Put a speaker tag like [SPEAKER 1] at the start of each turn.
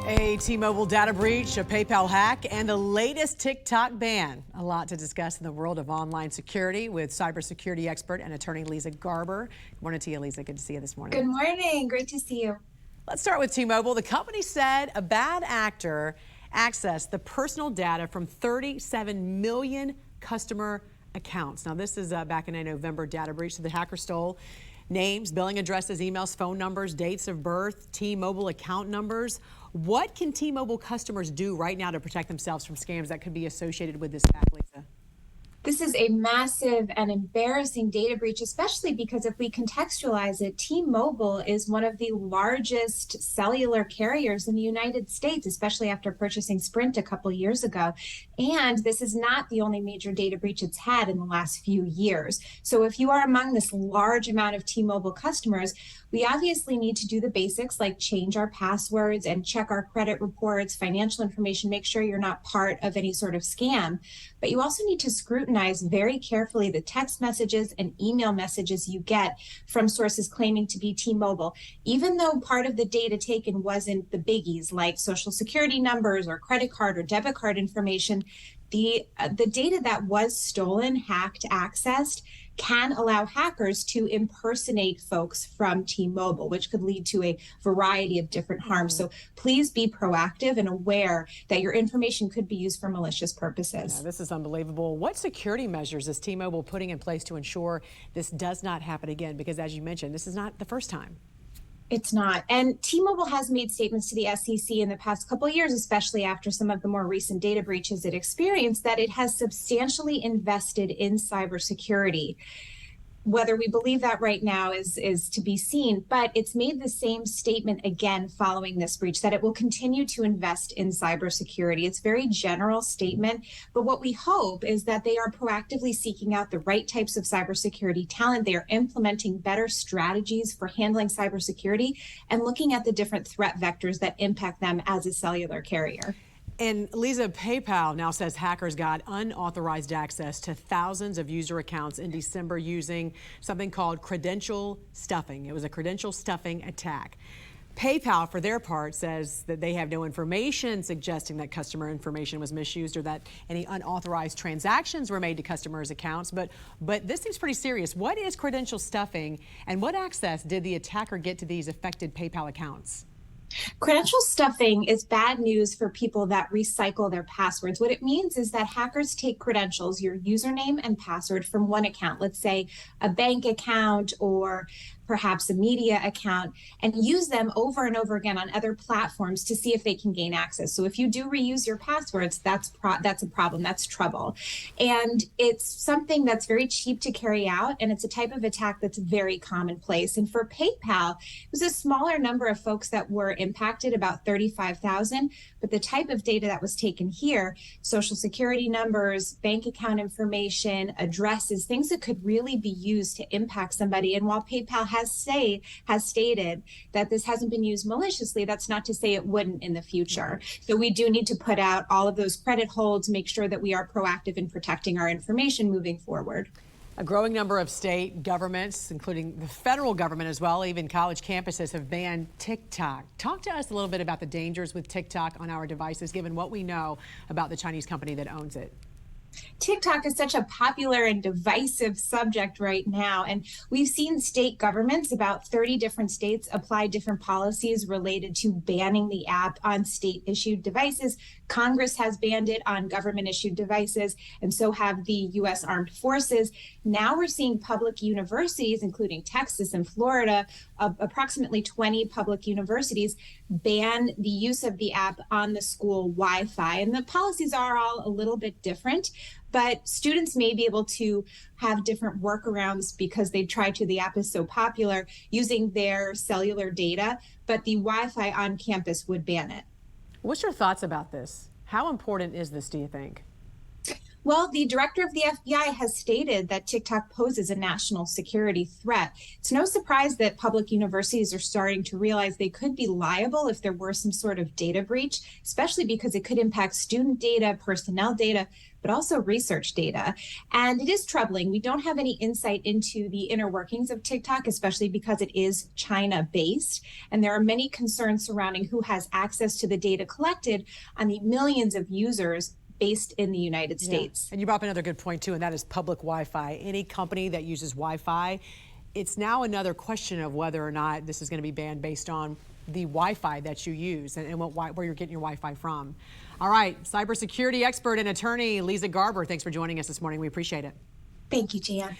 [SPEAKER 1] A T-Mobile data breach, a PayPal hack, and the latest TikTok ban. A lot to discuss in the world of online security with cybersecurity expert and attorney Leeza Garber. Good morning to you, Leeza. Good to see you this morning.
[SPEAKER 2] Good morning. Great to see you.
[SPEAKER 1] Let's start with T-Mobile. The company said a bad actor accessed the personal data from 37 million customer accounts. Now, this is back in a November data breach. So the hacker stole names, billing addresses, emails, phone numbers, dates of birth, T-Mobile account numbers. What can T-Mobile customers do right now to protect themselves from scams that could be associated with this hack, Leeza?
[SPEAKER 2] This is a massive and embarrassing data breach, especially because if we contextualize it, T-Mobile is one of the largest cellular carriers in the United States, especially after purchasing Sprint a couple years ago. And this is not the only major data breach it's had in the last few years. So if you are among this large amount of T-Mobile customers, we obviously need to do the basics like change our passwords and check our credit reports, financial information, make sure you're not part of any sort of scam. But you also need to scrutinize very carefully the text messages and email messages you get from sources claiming to be T-Mobile. Even though part of the data taken wasn't the biggies like social security numbers or credit card or debit card information, the data that was stolen, hacked, accessed can allow hackers to impersonate folks from T-Mobile, which could lead to a variety of different harms. So please be proactive and aware that your information could be used for malicious purposes.
[SPEAKER 1] Yeah, this is unbelievable. What security measures is T-Mobile putting in place to ensure this does not happen again? Because as you mentioned, this is not the first time.
[SPEAKER 2] It's not. And T-Mobile has made statements to the SEC in the past couple of years, especially after some of the more recent data breaches it experienced, that it has substantially invested in cybersecurity. Whether we believe that right now is to be seen, but it's made the same statement again following this breach that it will continue to invest in cybersecurity. It's a very general statement, but what we hope is that they are proactively seeking out the right types of cybersecurity talent. They are implementing better strategies for handling cybersecurity and looking at the different threat vectors that impact them as a cellular carrier.
[SPEAKER 1] And Leeza, PayPal now says hackers got unauthorized access to thousands of user accounts in December using something called credential stuffing. It was a credential stuffing attack. PayPal, for their part, says that they have no information suggesting that customer information was misused or that any unauthorized transactions were made to customers' accounts. But this seems pretty serious. What is credential stuffing, and what access did the attacker get to these affected PayPal accounts?
[SPEAKER 2] Credential stuffing is bad news for people that recycle their passwords. What it means is that hackers take credentials, your username and password from one account, let's say a bank account or perhaps a media account, and use them over and over again on other platforms to see if they can gain access. So if you do reuse your passwords, that's a problem, that's trouble. And it's something that's very cheap to carry out, and it's a type of attack that's very commonplace. And for PayPal, it was a smaller number of folks that were impacted, about 35,000, but the type of data that was taken here, social security numbers, bank account information, addresses, things that could really be used to impact somebody. And while PayPal has stated that this hasn't been used maliciously, that's not to say it wouldn't in the future. So we do need to put out all of those credit holds, make sure that we are proactive in protecting our information moving forward.
[SPEAKER 1] A growing number of state governments, including the federal government as well, even college campuses, have banned TikTok. Talk to us a little bit about the dangers with TikTok on our devices, given what we know about the Chinese company that owns it.
[SPEAKER 2] TikTok is such a popular and divisive subject right now, and we've seen state governments, about 30 different states, apply different policies related to banning the app on state-issued devices. Congress has banned it on government-issued devices, and so have the U.S. Armed Forces. Now we're seeing public universities, including Texas and Florida, approximately 20 public universities, ban the use of the app on the school Wi-Fi. And the policies are all a little bit different, but students may be able to have different workarounds because the app is so popular, using their cellular data, but the Wi-Fi on campus would ban it.
[SPEAKER 1] What's your thoughts about this? How important is this, do you think?
[SPEAKER 2] Well, the director of the FBI has stated that TikTok poses a national security threat. It's no surprise that public universities are starting to realize they could be liable if there were some sort of data breach, especially because it could impact student data, personnel data, but also research data. And it is troubling. We don't have any insight into the inner workings of TikTok, especially because it is China-based. And there are many concerns surrounding who has access to the data collected on the millions of users based in the United States.
[SPEAKER 1] And you brought up another good point too, and that is public Wi-Fi. Any company that uses Wi-Fi, it's now another question of whether or not this is going to be banned based on the Wi-Fi that you use and where you're getting your Wi-Fi from. All right, cybersecurity expert and attorney Leeza Garber, thanks for joining us this morning. We appreciate it.
[SPEAKER 2] Thank you, Jan.